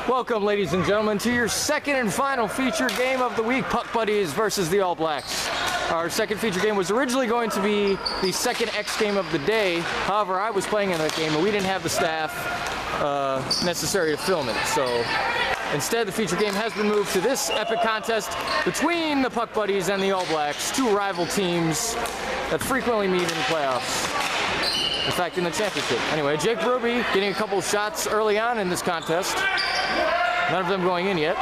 Welcome, ladies and gentlemen, to your second and final feature game of the week, Puck Buddies versus the All Blacks. Our second feature game was originally going to be the second X game of the day. However, I was playing in that game and we didn't have the staff necessary to film it. So instead, the feature game has been moved to this epic contest between the Puck Buddies and the All Blacks, two rival teams that frequently meet in the playoffs. In fact, in the championship. Anyway, Jake Ruby getting a couple of shots early on in this contest. None of them going in yet.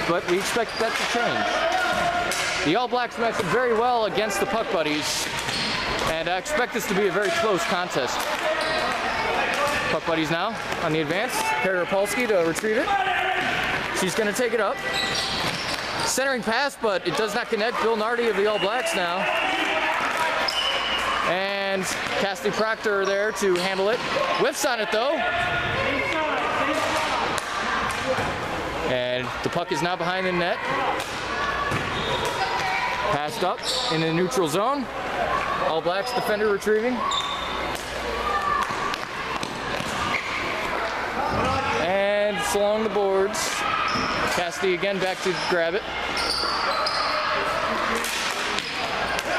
But we expect that to change. The All Blacks matched up very well against the Puck Buddies, and I expect this to be a very close contest. Puck Buddies now on the advance. Carrie Rapolsky to retrieve it. She's going to take it up. Centering pass, but it does not connect. Bill Nardi of the All Blacks now. And Cassidy Proctor there to handle it. Whiffs on it though. And the puck is now behind the net. Passed up in the neutral zone. All Blacks defender retrieving. And it's along the boards. Cassidy again back to grab it.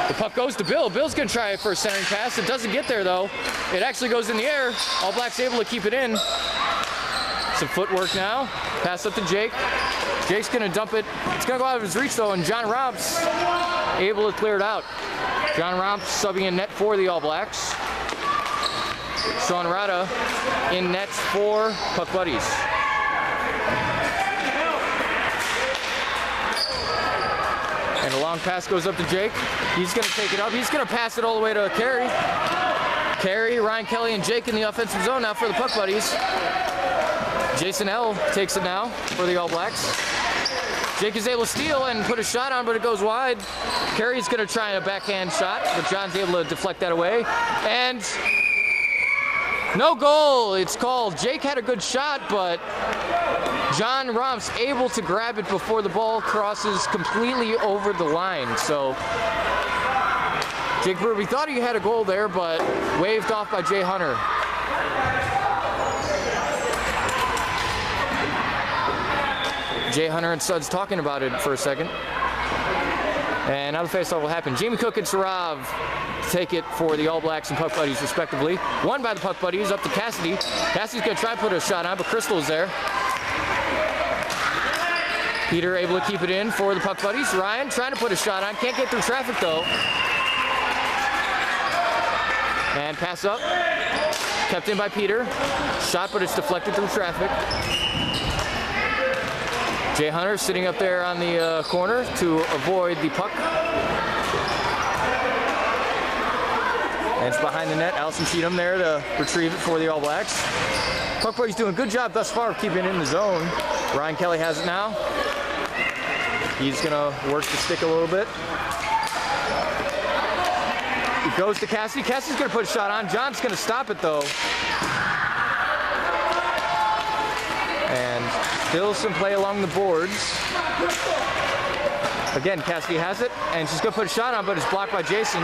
The puck goes to Bill. Bill's going to try it for a centering pass. It doesn't get there, though. It actually goes in the air. All Blacks able to keep it in. Some footwork now. Pass up to Jake. Jake's going to dump it. It's going to go out of his reach, though, and John Romps able to clear it out. John Romps subbing in net for the All Blacks. Sean Rada in net for Puck Buddies. And a long pass goes up to Jake. He's going to take it up. He's going to pass it all the way to Carey. Carey, Ryan Kelly, and Jake in the offensive zone now for the Puck Buddies. Jason L. takes it now for the All Blacks. Jake is able to steal and put a shot on, but it goes wide. Carey's going to try a backhand shot, but John's able to deflect that away. And no goal, it's called. Jake had a good shot, but John Romps able to grab it before the ball crosses completely over the line. So Jake Ruby thought he had a goal there, but waved off by Jay Hunter. Jay Hunter and Suds talking about it for a second. And now the faceoff will happen. Jamie Cook and Sarav take it for the All Blacks and Puck Buddies respectively. Won by the Puck Buddies, up to Cassidy. Cassidy's going to try to put a shot on, but Crystal's there. Peter able to keep it in for the Puck Buddies. Ryan trying to put a shot on. Can't get through traffic though. And pass up. Kept in by Peter. Shot, but it's deflected through traffic. Jay Hunter sitting up there on the corner to avoid the puck. And it's behind the net. Allison Cheatham there to retrieve it for the All Blacks. Puck Buddy's doing a good job thus far of keeping it in the zone. Ryan Kelly has it now. He's going to work the stick a little bit. It goes to Cassidy. Cassidy's going to put a shot on. John's going to stop it, though. And still some play along the boards. Again, Cassidy has it, and she's going to put a shot on, but it's blocked by Jason.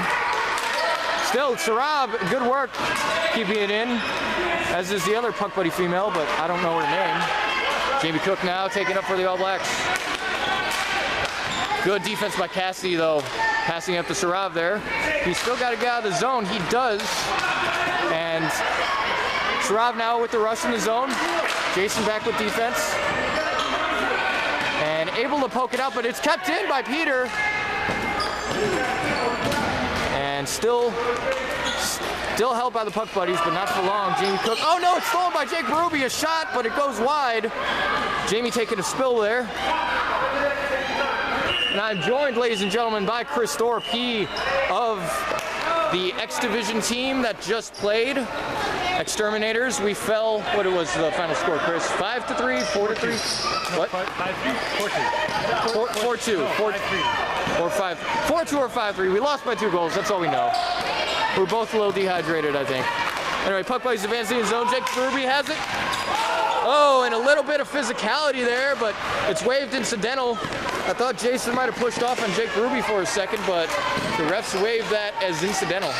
Still, Sarab, good work keeping it in, as is the other Puck Buddy female, but I don't know her name. Jamie Cook now taking up for the All Blacks. Good defense by Cassidy, though, passing up to Sarab there. He's still got to get out of the zone. He does. And Sarab now with the rush in the zone. Jason back with defense. And able to poke it out, but it's kept in by Peter. And still held by the Puck Buddies, but not for long. Jamie Cook. Oh no, it's stolen by Jake Ruby. A shot, but it goes wide. Jamie taking a spill there. And I'm joined, ladies and gentlemen, by Chris Thorpe, he of the X Division team that just played. Exterminators, we fell, what it was the final score, Chris? 5-3, 4-3? What? 5-3, 4-2. 4-2 or 5. 4-2 or 5-3. We lost by 2 goals, that's all we know. We're both a little dehydrated, I think. Anyway, Puck Buddies advancing in zone. Jake Ruby has it. Oh, and a little bit of physicality there, but it's waved incidental. I thought Jason might have pushed off on Jake Ruby for a second, but the refs waved that as incidental.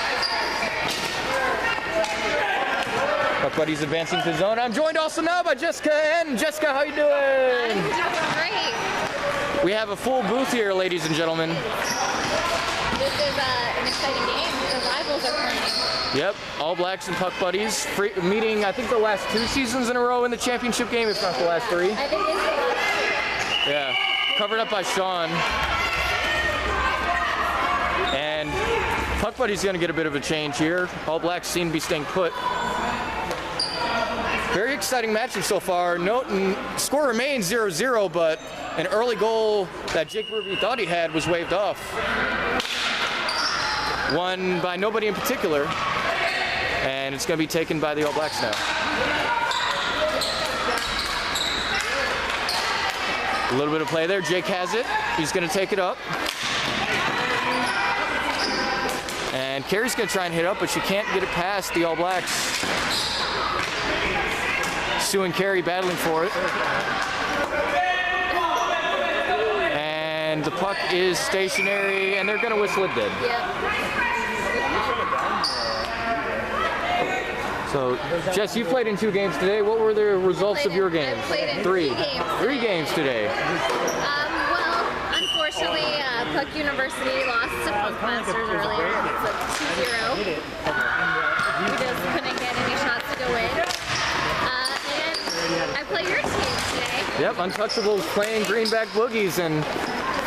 Puck Buddies advancing to zone. I'm joined also now by Jessica and Jessica, how you doing? I'm doing great. We have a full booth here, ladies and gentlemen. This is an exciting game. The rivals are playing. Yep, All Blacks and Puck Buddies meeting, I think, the last 2 seasons in a row in the championship game, if not the last 3. I think it's the last 2. Yeah, covered up by Sean. And Puck Buddy's going to get a bit of a change here. All Blacks seem to be staying put. Very exciting matchup so far. Score remains 0-0, but an early goal that Jake Ruby thought he had was waved off. Won by nobody in particular, and it's going to be taken by the All Blacks now. A little bit of play there. Jake has it. He's going to take it up. And Carey's going to try and hit up, but she can't get it past the All Blacks. Sue and Carey battling for it. And the puck is stationary, and they're going to whistle it dead. Yep. So, Jess, you played in 2 games today. What were the results of your games? I played in 3 games. 3 games today. Well, unfortunately, Puck University lost to Puck Masters earlier. It's a 2-0. We just couldn't get any shots to go in. And I play your team today. Yep, Untouchables playing Greenback Boogies and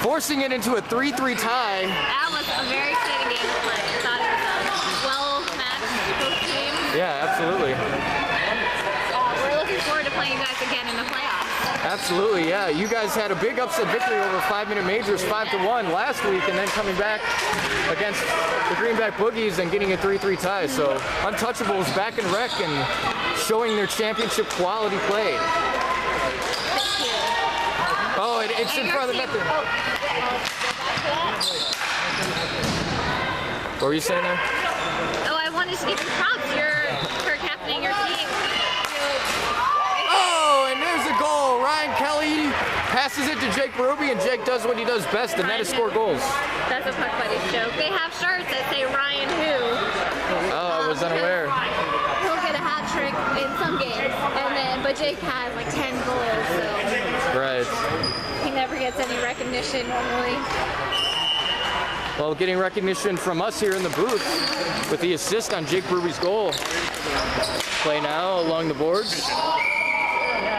forcing it into a 3-3 tie. That was a very exciting game to play. I thought it was well-matched, both teams. Yeah, absolutely. We're looking forward to playing you guys again in the playoffs. Absolutely, yeah. You guys had a big upset victory over 5-minute majors, 5-1 last week, and then coming back against the Greenback Boogies and getting a 3-3 tie. So Untouchables back in rec and showing their championship quality play. Thank you. Oh, it's in front of the net there. What were you saying there? Oh, I wanted to give you props for captaining your team. Oh, and there's a goal. Ryan Kelly passes it to Jake Ruby, and Jake does what he does best, and that is score goals. That's a Puck Buddies joke. They have shirts that say Ryan who. Oh, I was unaware. He'll get a hat trick in some games, but Jake has like 10 goals, so Right. he never gets any recognition normally. Well, getting recognition from us here in the booth with the assist on Jake Ruby's goal. Play now along the boards.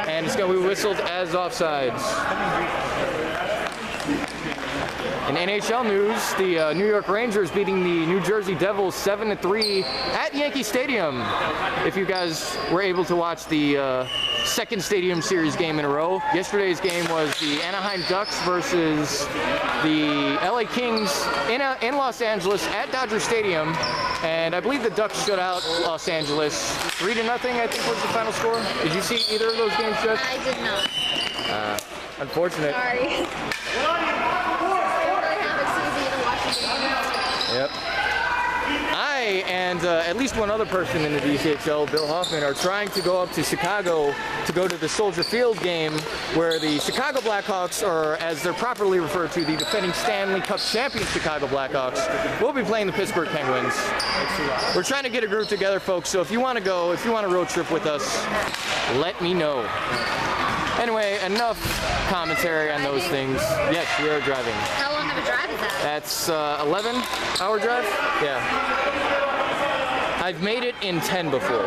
And it's going to be whistled as offsides. In NHL news, the New York Rangers beating the New Jersey Devils 7-3 at Yankee Stadium. If you guys were able to watch the second Stadium Series game in a row. Yesterday's game was the Anaheim Ducks versus the LA Kings in Los Angeles at Dodger Stadium. And I believe the Ducks shut out Los Angeles 3-0, I think was the final score. Did you see either of those games, Jeff? I did not. Unfortunate. Sorry. Yep. I and at least one other person in the DCHL, Bill Hoffman, are trying to go up to Chicago to go to the Soldier Field game where the Chicago Blackhawks, or as they're properly referred to, the defending Stanley Cup champion Chicago Blackhawks, will be playing the Pittsburgh Penguins. We're trying to get a group together, folks, so if you want to go, if you want a road trip with us, let me know. Anyway, enough commentary on those things. Yes, we are driving. How long of a drive is that? That's 11-hour drive? Yeah. I've made it in 10 before.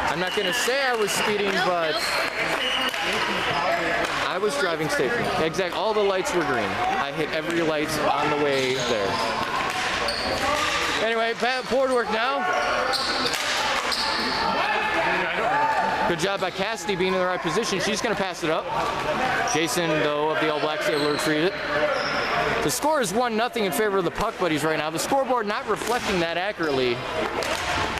I'm not going to say I was speeding, but I was driving safely. Exactly. All the lights were green. I hit every light on the way there. Anyway, board work now. Good job by Cassidy being in the right position. She's going to pass it up. Jason, though, of the All Blacks able to retrieve it. The score is 1-0 in favor of the Puck Buddies right now. The scoreboard not reflecting that accurately,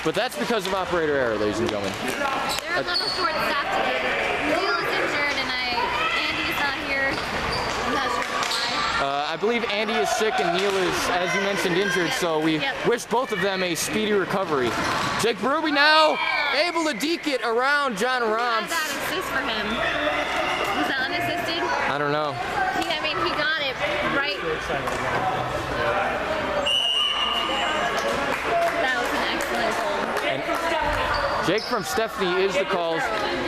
but that's because of operator error, ladies and gentlemen. They're a little short-staffed today. Neil is injured, and Andy's not here. I'm not sure why. I believe Andy is sick and Neil is, as you mentioned, injured, so we wish both of them a speedy recovery. Jake Ruby now able to deke it around John Romps. That assist for him. Was that unassisted? I don't know. He got it right. That was an excellent goal. Jake from Stephanie is the call.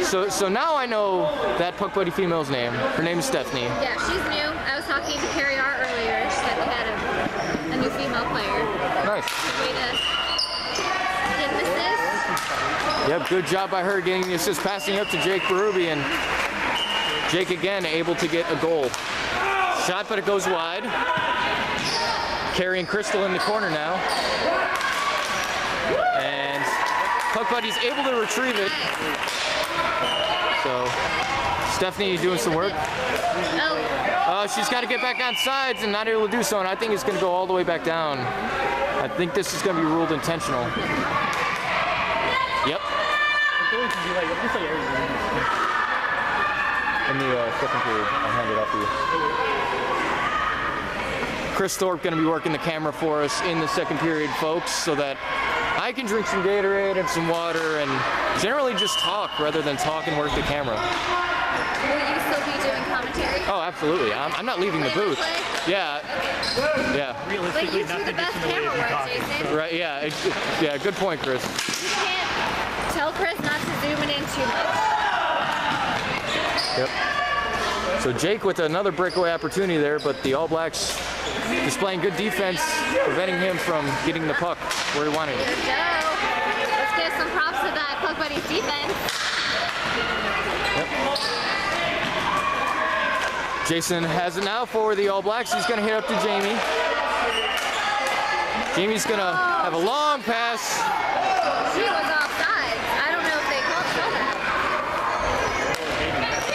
So now I know that Puck Buddy female's name. Her name is Stephanie. Yeah, she's new. I was talking to Carrie R earlier. She said we had a new female player. Nice. Way to get an assist. Yep, good job by her getting the assist, passing up to Jake Berube, and Jake again able to get a goal. Shot, but it goes wide. Carrie and Crystal in the corner now. And Puck Buddy's able to retrieve it. So Stephanie doing some work. She's got to get back on sides and not able to do so, and I think it's going to go all the way back down. I think this is going to be ruled intentional. Yep. In the second period, I'll hand it off to you. Chris Thorpe going to be working the camera for us in the second period, folks, so that I can drink some Gatorade and some water and generally just talk rather than talk and work the camera. Will you still be doing commentary? Oh, absolutely. I'm not leaving the booth. Yeah. Yeah. But you do the best camera work, Jason. Right, yeah. Yeah, good point, Chris. You can't tell Chris not to zoom it in too much. Yep. So Jake with another breakaway opportunity there, but the All Blacks displaying good defense, preventing him from getting the puck where he wanted it. Here we go. Let's give some props to that Puck Buddy's defense. Yep. Jason has it now for the All Blacks. He's going to hit up to Jamie. Jamie's going to have a long pass. She was offside. I don't know if they called that.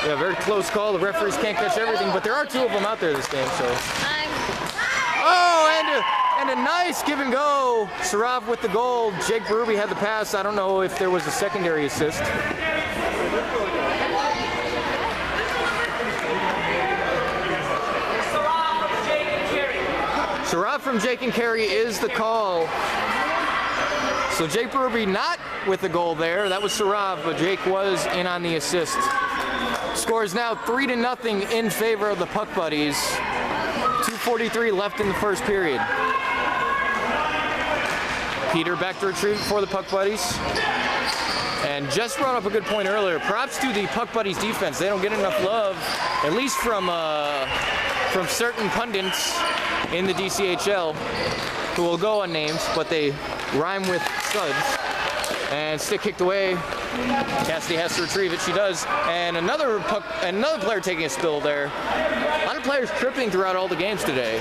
Yeah, very close call. The referees can't catch everything, but there are two of them out there this game, so. Oh, and a nice give and go. Sarav with the goal. Jake Berube had the pass. I don't know if there was a secondary assist. Sarav from Jake and Carrie is the call. So Jake Berube not with the goal there. That was Sarav, but Jake was in on the assist. Score is now 3-0 in favor of the Puck Buddies. 2:43 left in the first period. Peter back to retrieve for the Puck Buddies. And just brought up a good point earlier. Props to the Puck Buddies defense. They don't get enough love, at least from certain pundits in the DCHL, who will go unnamed, but they rhyme with studs. And stick kicked away. Cassidy has to retrieve it. She does. And another player taking a spill there. A lot of players tripping throughout all the games today.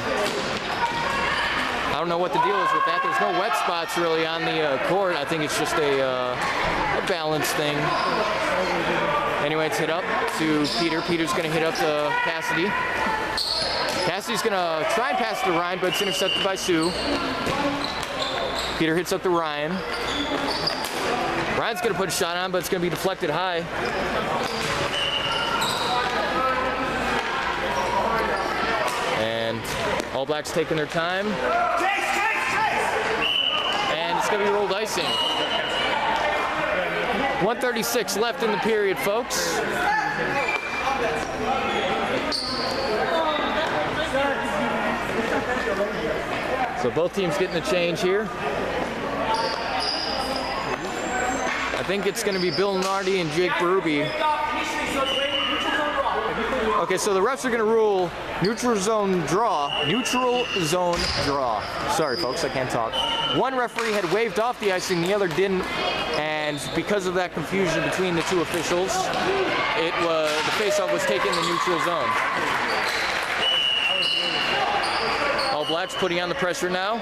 I don't know what the deal is with that. There's no wet spots really on the court. I think it's just a balance thing. Anyway, it's hit up to Peter. Peter's going to hit up to Cassidy. Cassidy's going to try and pass to Ryan, but it's intercepted by Sue. Peter hits up to Ryan. Ryan's going to put a shot on, but it's going to be deflected high. And All Blacks taking their time. And it's going to be rolled icing. 1:36 left in the period, folks. So both teams getting the change here. I think it's going to be Bill Nardi and Jake Berube. Okay, so the refs are going to rule neutral zone draw. Neutral zone draw. Sorry, folks, I can't talk. One referee had waved off the icing, the other didn't, and because of that confusion between the two officials, the faceoff was taken in the neutral zone. All Blacks putting on the pressure now.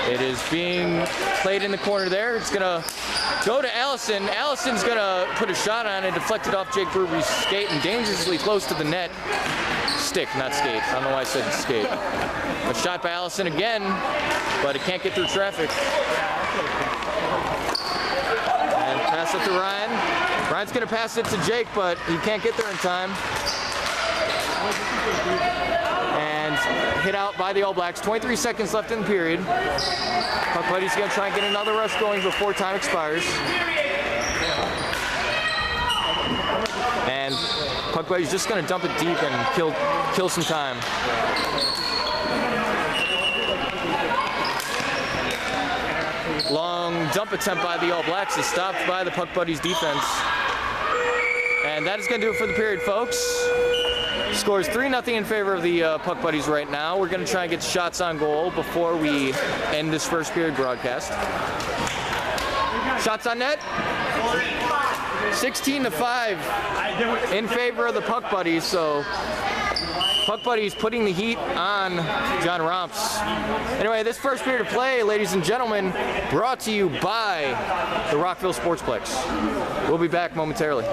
It is being played in the corner there. It's going to go to Allison. Allison's going to put a shot on it, deflected off Jake Berube's skate and dangerously close to the net. Stick, not skate. I don't know why I said skate. A shot by Allison again, but it can't get through traffic. And pass it to Ryan. Ryan's going to pass it to Jake, but he can't get there in time. And hit out by the All Blacks. 23 seconds left in the period. Puck Buddy's going to try and get another rush going before time expires. And Puck Buddy's just going to dump it deep and kill some time. dump attempt by the All Blacks is stopped by the Puck Buddies defense. And that is going to do it for the period, folks. Scores 3-0 in favor of the Puck Buddies right now. We're going to try and get shots on goal before we end this first period broadcast. Shots on net. 16-5 in favor of the Puck Buddies. So Puck Buddies putting the heat on John Romps. Anyway, this first period of play, ladies and gentlemen, brought to you by the Rockville Sportsplex. We'll be back momentarily.